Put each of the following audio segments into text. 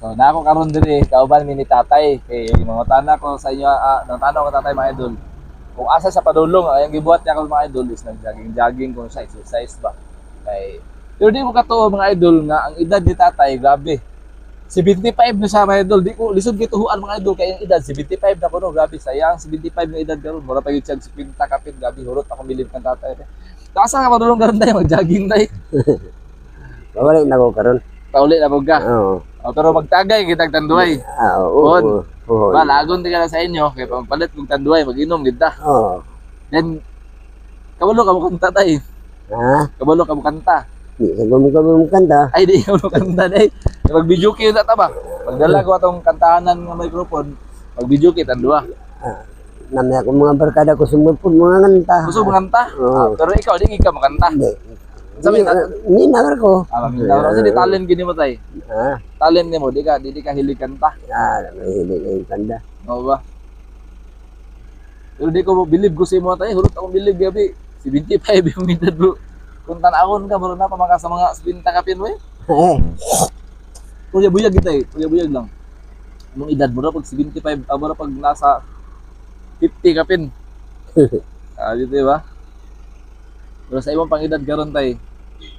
So na ako karon diri kauban mi ni tatay kay mga tana ko sa inyo nang ko tatay mga idol. Kung asa sa padulong ang gibuhat niya ko mga idol is nag-jogging kung sa exercise ba. Kay pero di mo katuo mga idol nga ang edad ni tatay grabe. 75 na siya mga idol. Di ko lisod gituhuan mga idol kay ang edad 75 na ko no, grabe sayang 75 na edad karon. Mura pa gyud siya 50 kapit, grabe hurot ako milip kan tatay. Asa ka padulong karon tayo mag-jogging tay. Wala na ko karon. Pauli na mo ka. Oo. Pero magtagay kitag tanduay. Oo. Oo. Ba lagon di ka na sa inyo kay pagpalit kog tanduay mag-inom gid ta. Oo. Then kabalo ka mo kanta tay. Ha? Kabalo ka mo kanta. Di sa gumugabong kanta. Ay di ka mo kanta day. Mag-video kay ta ba? Pagdala ko atong kantahanan nga microphone, mag-video kay tandua. Nami ako mga barkada ko sumupod mga kanta. Gusto mo kanta? Pero ikaw di ka makanta. Sabi ni nagar ko. Minawra sa di talent gini mo tay. Ha? Talent nimo di ka hilig kanta. May hilig kanta. Oo ba? Pero di ko believe ko sa mo tay, hurot ako believe gabi. 75 yung edad bro. Kung tanawon ka bro na pamaka sa mga 70 kapin we. Buyag kita eh, buyag lang. Anong edad mo na pag 75, mo na pag nasa 50 kapin. Dito ba? Pero sa ibang pang-edad karon tay,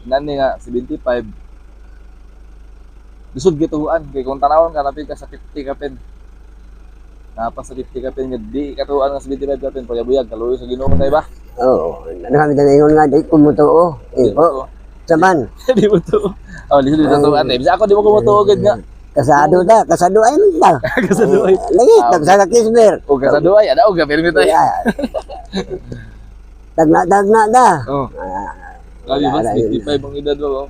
nani nga 75. Lisod gituhuan kay kung tanawon ka napil ka sa 50 kapin. Napa sa 50 kapin nga di katuan nga 75 kapin, buyag kaluyo sa Ginoo tay ba? Oo. Ano kami ingon nga di kumutuo. Po. Saman. Di mo to. Oh, lisod gituhuan eh. Bisa ako di mo kumutuo gid nga. Kasado ay man ta. Kasado ay. Lagi sa kismer. O kasado ay ada og permit ay. Dagna da. Oh. Grabe ba 55 ang edad ba?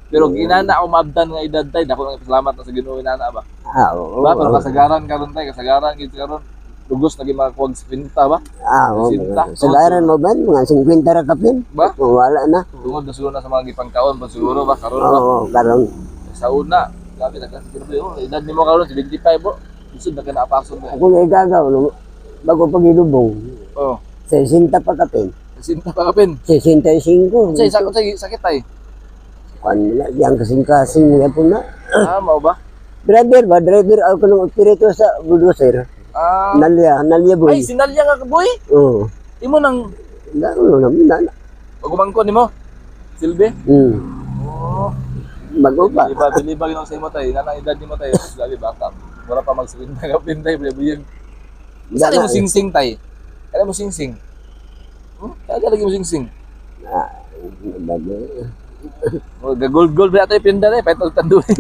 Pero ginana ako maabdan nga edad tay, dako nang salamat sa Ginoo inana ba? Oo. Ba pero kasagaran karon tay, kasagaran gid karon. Lugos lagi makakuwag sa pinta ba? Oo. Sagaran mo ba mga 50 ra kapin? Ba? Wala na. Tungod na siguro na sa mga gipangkaon pa siguro ba karon ba? Oo, karon. Sa una, grabe na kasi pero edad nimo karon 75 bo. Isod na kana apason ba? Ako na gagaw bago pagilubong. Oh. 60 pa kapin. Sinta pa kapin. 65. Say sakit tay. Kuan na yang kasing-kasing nga po na. Mao ba? Driver ako nung operator sa bulldozer. Nalia boy. Ay, sinalya nga boy. Oo. Imo nang Lalo na. pagumangkon nimo. Silbi. Oh. Bago pa. Biliba ginaw sa imo tay. Nanang edad nimo tay. Grabe baka. Wala pa mag-swing na kapin tay, buyag. Saan mo sing-sing tay? Kaya mo sing-sing. Kaya lagi mo sing-sing. Bago. Gold ba tayo pinda na eh, petol tando eh.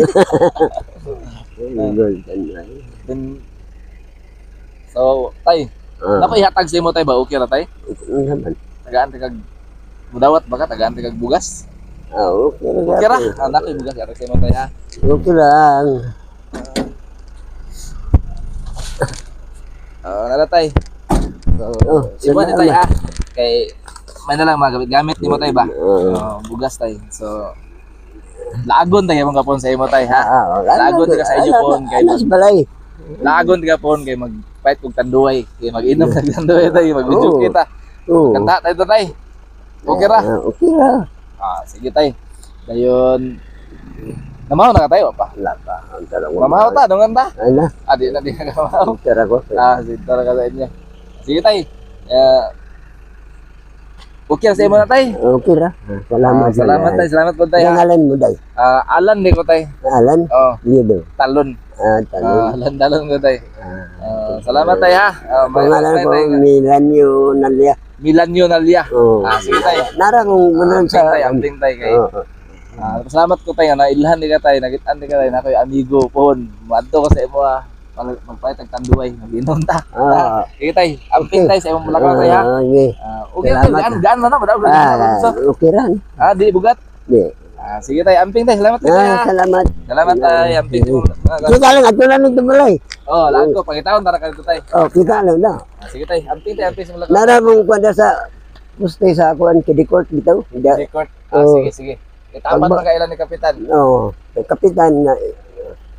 Then, so, tay, napaihatag sa imo tay ba? Okay ra tay? Tagaan kag mudawat ba ka? Tagaan kag bugas? Okay ra? Anak ay bugas yata sa imo tay ha? Okay lang. Nala tay. So, iba ni tay ha? Kay, may na lang mga gamit ni mo tay ba? Bugas tay. So, lagon tay mong kapon sa imo tay ha? Lagon tay ka sa inyo pon kay lagon tay ka pon kay mag-fight kog tanduay. Kay mag-inom kag tanduay tay, mag-video kita. Kanta tay to tay. Okay ra? Okay ra. Sige tay. Dayon namaw na ka tayo pa. Wala pa. Mamaw ta dungan ta? Ano? Di na ka mamaw. Tara ko. Sige tara ka sa inyo. Sige tay. Okay sa imo na tay. Okay ra. Salamat tay, salamat po tay. Ang alan mo day. Alan di ko tay. Alan? Oh, Lido. talon. Talon. Talon ko tay. Salamat tay ha. Pangalan ko Milanyo Nalia. Milanyo Nalia. Sige tay. Nara kung gunan sa amping tay kay. Salamat ko tay nga nailhan di ka tay, nakitaan di ka tay na koy amigo pon. Moadto ko sa imo ha. Magpayat ang tanduay, mag-inom ta. Sige tay, amping tay sa imong mulakaw tay ha. Okay tay, gaan na na. Okay ran. Di bugat? Di. Sige tay, amping tay, salamat tay. Salamat. Salamat tay, amping. Kita lang, ato lang ito balay. Lahat ko, pangitawon, tara ka dito tay. Kita lang na. Sige tay, amping tay, amping sa mulakaw. Nara mong kwanda sa puste sa akuan kidikort bitaw. Kidikort? Sige. Itapat na kailan ni Kapitan. Kapitan na.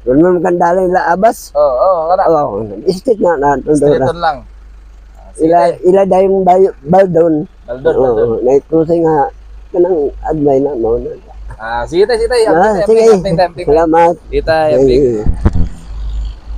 Doon mo magandala yung laabas? Kada. Stick na. Stick lang. Ila dayong baldon. Baldon. Naitusay nga kanang admay na mo na. Sige tayo. Sige. Salamat. Sige tayo.